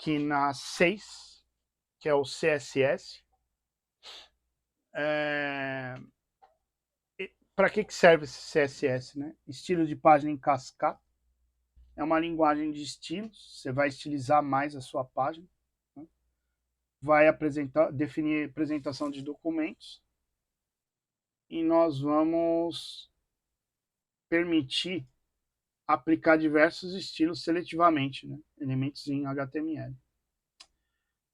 aqui na 6, que é o CSS. Para que serve esse CSS, né? Estilo de página em cascata. É uma linguagem de estilos, você vai estilizar mais a sua página. Né? Vai definir apresentação de documentos. E nós vamos permitir aplicar diversos estilos seletivamente, né? Elementos em HTML.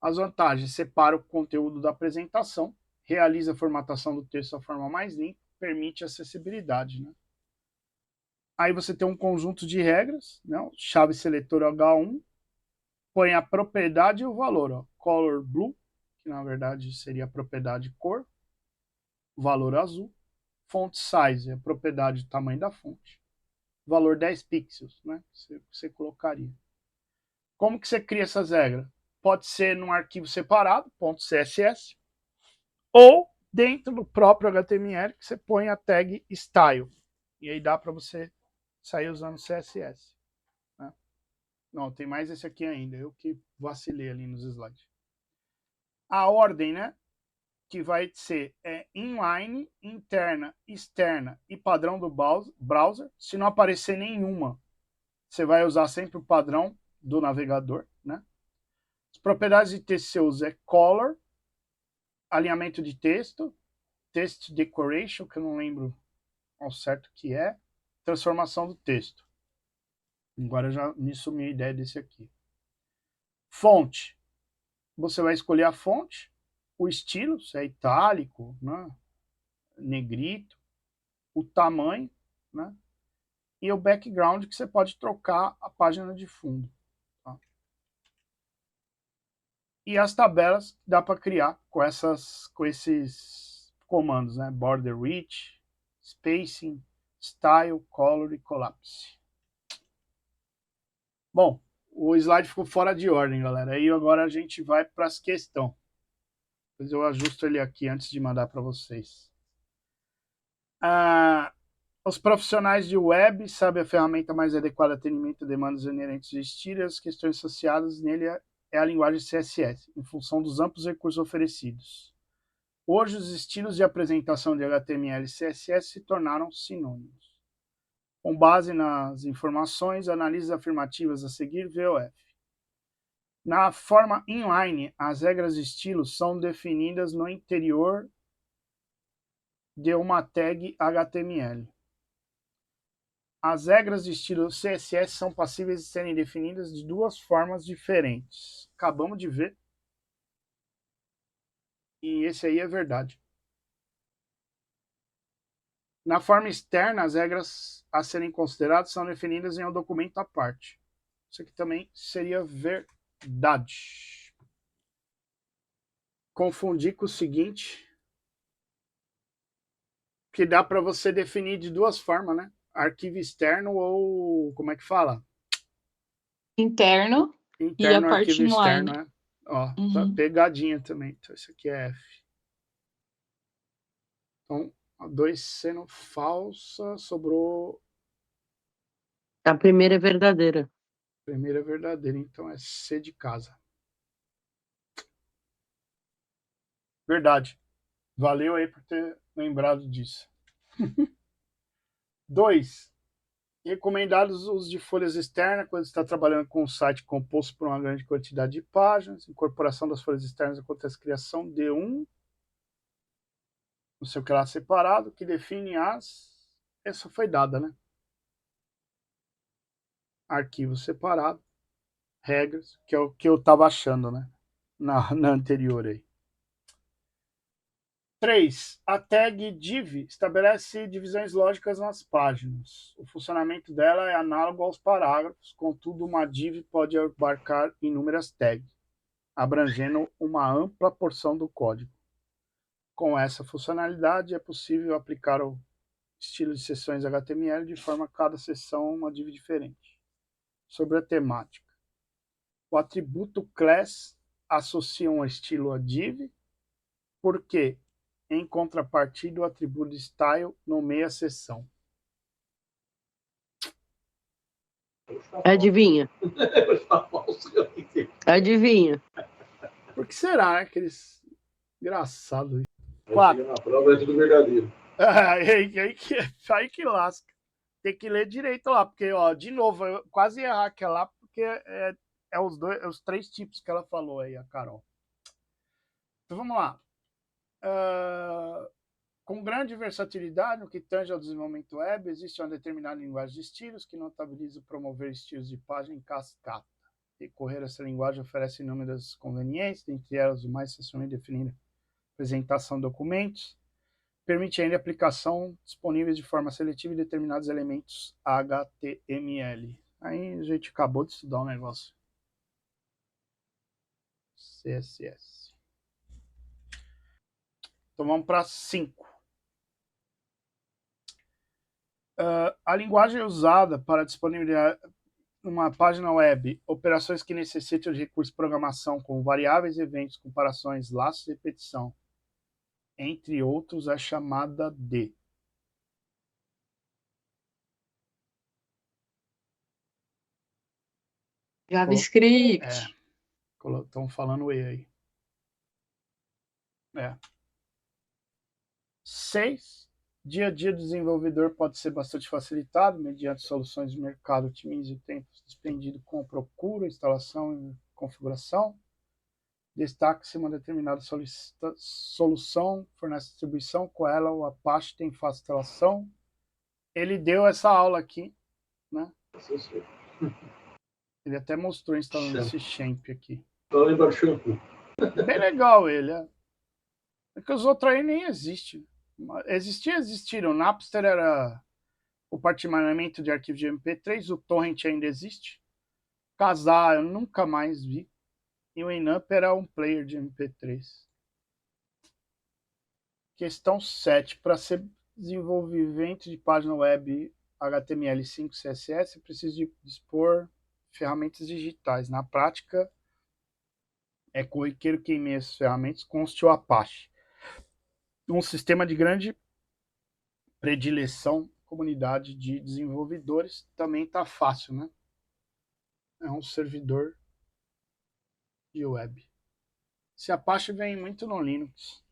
As vantagens: separa o conteúdo da apresentação, realiza a formatação do texto da forma mais limpa, permite acessibilidade, né? Aí você tem um conjunto de regras, né? Chave seletor H1, põe a propriedade e o valor, ó. Color blue, que na verdade seria a propriedade cor, valor azul, font size, a propriedade do tamanho da fonte, valor 10 pixels, né? Você colocaria. Como que você cria essas regras? Pode ser num arquivo separado, .css, ou dentro do próprio HTML, que você põe a tag style. E aí dá para você sair usando CSS. Né? Não, tem mais esse aqui ainda. Eu que vacilei ali nos slides. A ordem, né? Que vai ser inline, interna, externa e padrão do browser. Se não aparecer nenhuma, você vai usar sempre o padrão do navegador. Né? As propriedades de texto que você usa é color, alinhamento de texto, text decoration, que eu não lembro ao certo que é, transformação do texto. Agora já me sumi a ideia desse aqui. Fonte. Você vai escolher a fonte, o estilo, se é itálico, né? Negrito, o tamanho, né? E o background, que você pode trocar a página de fundo. Tá? E as tabelas dá para criar com esses comandos, né? Border width, spacing, style, color e collapse. Bom, o slide ficou fora de ordem, galera. Aí agora a gente vai para as questões. Depois eu ajusto ele aqui antes de mandar para vocês. Os profissionais de web sabem a ferramenta mais adequada a atendimento a demandas inerentes de estilo e as questões associadas nele é a linguagem CSS, em função dos amplos recursos oferecidos. Hoje, os estilos de apresentação de HTML e CSS se tornaram sinônimos. Com base nas informações, análises afirmativas a seguir, VOF. Na forma inline, as regras de estilo são definidas no interior de uma tag HTML. As regras de estilo CSS são passíveis de serem definidas de duas formas diferentes. Acabamos de ver. E esse aí é verdade. Na forma externa, as regras a serem consideradas são definidas em um documento à parte. Isso aqui também seria verdade. Confundi com o seguinte, que dá para você definir de duas formas, né? Arquivo externo ou, como é que fala? Interno e a parte arquivo inline. Externo, né? Ó, tá pegadinha também. Então, isso aqui é F. Então, a 2 sendo falsa, sobrou... A primeira é verdadeira. Primeira é verdadeira, então é C de casa. Verdade. Valeu aí por ter lembrado disso. 2. Recomendados os de folhas externas quando está trabalhando com um site composto por uma grande quantidade de páginas. Incorporação das folhas externas acontece a criação de um, não sei o que lá, separado, que define as... Essa foi dada, né? Arquivo separado, regras, que é o que eu estava achando, né? Na anterior aí. 3. A tag div estabelece divisões lógicas nas páginas. O funcionamento dela é análogo aos parágrafos, contudo, uma div pode abarcar inúmeras tags, abrangendo uma ampla porção do código. Com essa funcionalidade, é possível aplicar o estilo de seções HTML de forma a cada seção uma div diferente. Sobre a temática. O atributo class associa um estilo a div, porque em contrapartida, o atributo style nomeia a seção. Adivinha? Adivinha. Por que será, né? Aqueles... Engraçado. Aí chega na prova, é tudo verdadeiro. Aí que lasca. Tem que ler direito lá, porque, ó, de novo, eu quase ia errar aquela lá, porque é os três tipos que ela falou aí, a Carol. Então vamos lá. Com grande versatilidade no que tange ao desenvolvimento web, existe uma determinada linguagem de estilos que notabiliza promover estilos de página em cascata. Recorrer a essa linguagem oferece inúmeras conveniências, dentre elas o mais facilmente definido apresentação de documentos, permite ainda a aplicação disponíveis de forma seletiva de determinados elementos HTML. Aí a gente acabou de estudar um negócio. CSS. Então vamos para 5. A linguagem usada para disponibilizar uma página web, operações que necessitam de recursos de programação como variáveis, eventos, comparações, laços e repetição, entre outros, é chamada de JavaScript. Estão falando E aí. 6. Dia a dia do desenvolvedor pode ser bastante facilitado mediante soluções de mercado, otimize o tempo despendido com a procura, instalação e configuração. Destaque-se uma determinada solução, fornece distribuição, com ela o Apache tem fácil instalação. Ele deu essa aula aqui, né? Ele até mostrou instalando esse Champ aqui. Bem legal ele, É que os outros aí nem existem. Existiram. O Napster era o compartilhamento de arquivos de MP3, o Torrent ainda existe. Kazaa eu nunca mais vi. E o Enamp era um player de MP3. Questão 7. Para ser desenvolvimento de página web HTML5 CSS, é preciso dispor ferramentas digitais. Na prática, é corriqueiro que em meio a essas ferramentas conste o Apache. Um sistema de grande predileção, comunidade de desenvolvedores, também está fácil, né? É um servidor de web. Esse Apache vem muito no Linux.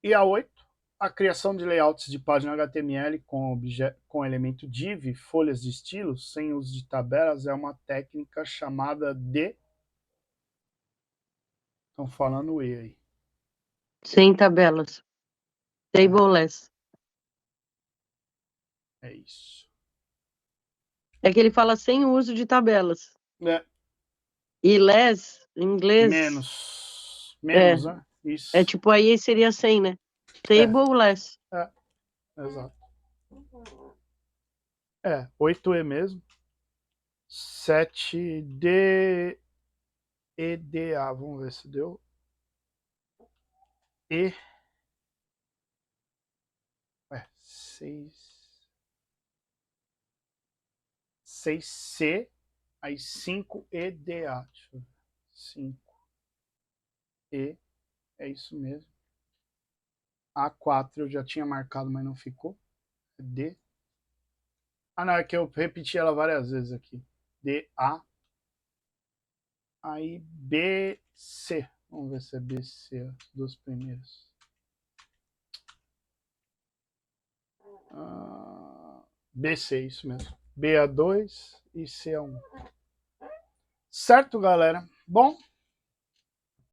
E a 8, a criação de layouts de página HTML com elemento div, folhas de estilos, sem uso de tabelas, é uma técnica chamada de... Estão falando E aí. Sem tabelas. Tableless. É isso. É que ele fala sem uso de tabelas. E less, em inglês... Menos, né? Isso. É tipo, aí seria sem, né? Tableless. Exato. 8E mesmo. 7D... EDA, vamos ver se deu. E... 6C, aí 5EDA. Deixa eu ver. 5E, é isso mesmo. A4 eu já tinha marcado, mas não ficou. D. Não, é que eu repeti ela várias vezes aqui. DA. Aí BC. Vamos ver se é BC, as duas primeiras. BC, isso mesmo. BA2 e CA1. Certo, galera? Bom,